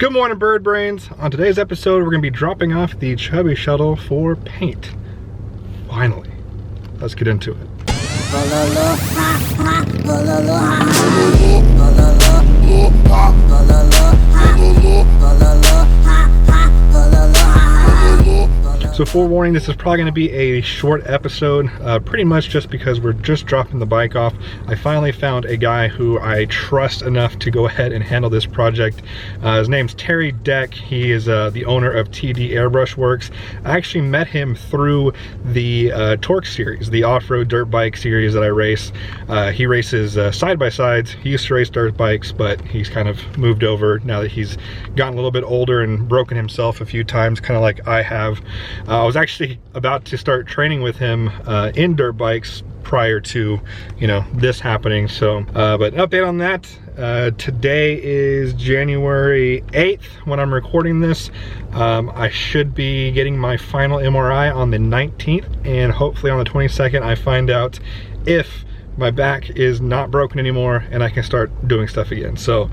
Good morning, bird brains. On today's episode, we're gonna be dropping off the Chubby Shuttle for paint. Finally. Let's get into it. So forewarning, this is probably going to be a short episode, pretty much just because we're just dropping the bike off. I finally found a guy who I trust enough to go ahead and handle this project. His name's Terry Deck. He is the owner of TD Airbrush Works. I actually met him through the Torque series, the off-road dirt bike series that I race. He races side-by-sides. He used to race dirt bikes, but he's kind of moved over now that he's gotten a little bit older and broken himself a few times, kind of like I have. I was actually about to start training with him in dirt bikes prior to, this happening. So, but an update on that. Today is January 8th when I'm recording this. I should be getting my final MRI on the 19th, and hopefully on the 22nd I find out if my back is not broken anymore and I can start doing stuff again. So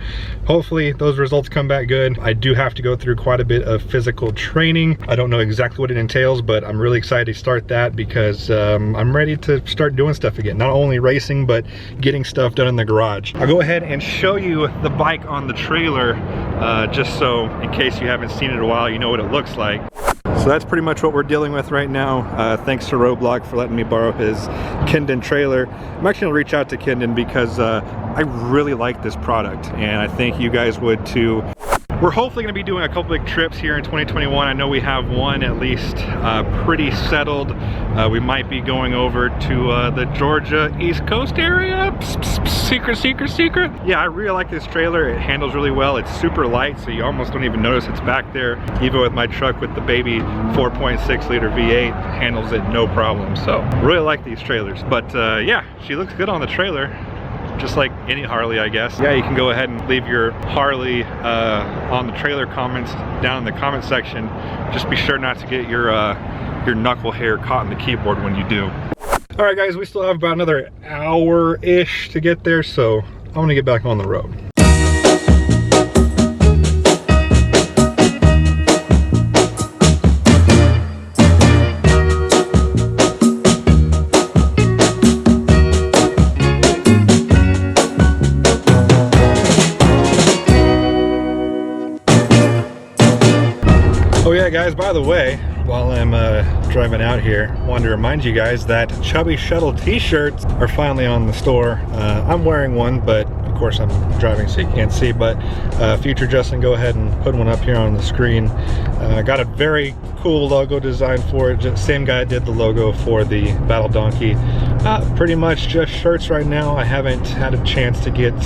hopefully those results come back good. I do have to go through quite a bit of physical training. I don't know exactly what it entails, but I'm really excited to start that because I'm ready to start doing stuff again. Not only racing, but getting stuff done in the garage. I'll go ahead and show you the bike on the trailer, just so in case you haven't seen it in a while, you know what it looks like. So that's pretty much what we're dealing with right now. Thanks to Roblox for letting me borrow his Kindon trailer. I'm actually gonna reach out to Kindon because I really like this product, and I think you guys would too. We're hopefully gonna be doing a couple big trips here in 2021. I know we have one at least pretty settled. We might be going over to the Georgia East Coast area. Secret. Yeah, I really like this trailer. It handles really well. It's super light, so you almost don't even notice it's back there. Even with my truck with the baby 4.6 liter V8, handles it no problem. So really like these trailers. But yeah, she looks good on the trailer. Just like any Harley, I guess. Yeah, you can go ahead and leave your Harley on the trailer comments down in the comment section. Just be sure not to get your knuckle hair caught in the keyboard when you do. All right, guys, we still have about another hour-ish to get there, so I'm gonna get back on the road. Oh yeah, guys, by the way, while I'm driving out here, I wanted to remind you guys that Chubby Shuttle t-shirts are finally on the store. I'm wearing one, but of course I'm driving so you can't see, but future Justin, go ahead and put one up here on the screen. Got a very cool logo design for it. Same guy did the logo for the Battle Donkey. Pretty much just shirts right now. I haven't had a chance to get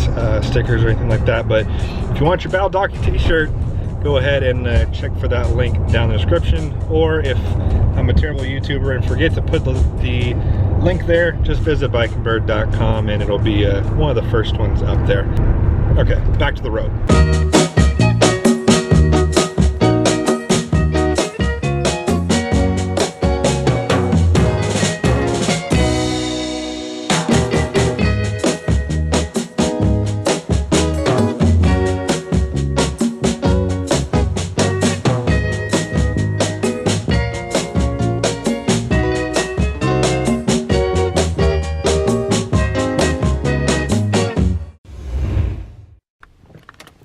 stickers or anything like that, but if you want your Battle Donkey t-shirt, go ahead and check for that link down in the description, or if I'm a terrible YouTuber and forget to put the link there, just visit bikeandbird.com and it'll be one of the first ones up there. Okay, back to the road.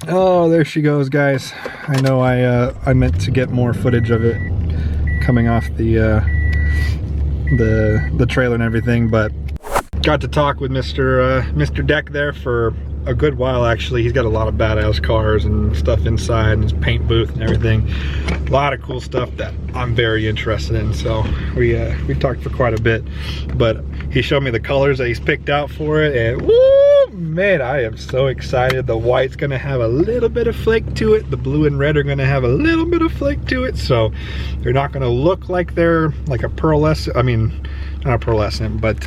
Oh, there she goes, guys. I know I meant to get more footage of it coming off the trailer and everything, but got to talk with Mr. Deck there for a good while. Actually, he's got a lot of badass cars and stuff inside, and his paint booth and everything. A lot of cool stuff that I'm very interested in. So we talked for quite a bit, but he showed me the colors that he's picked out for it, and woo, man, I am so excited. The white's gonna have a little bit of flake to it. The blue and red are gonna have a little bit of flake to it, so they're not gonna look like they're like a pearlescent. I mean, not pearlescent, but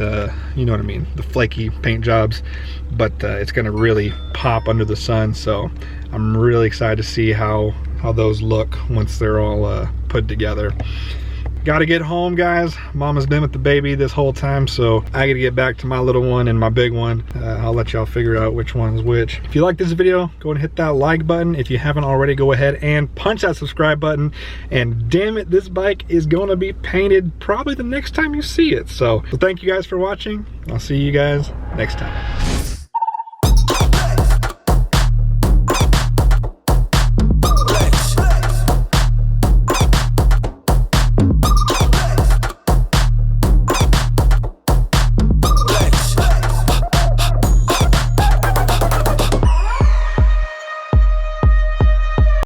you know what I mean, the flaky paint jobs. But it's gonna really pop under the sun, so I'm really excited to see how those look once they're all put together. Gotta get home, guys. Mama's been with the baby this whole time, so I gotta get back to my little one and my big one. I'll let y'all figure out which one's which. If you like this video, go ahead and hit that like button. If you haven't already, go ahead and punch that subscribe button. And damn it, this bike is gonna be painted probably the next time you see it. So thank you guys for watching. I'll see you guys next time.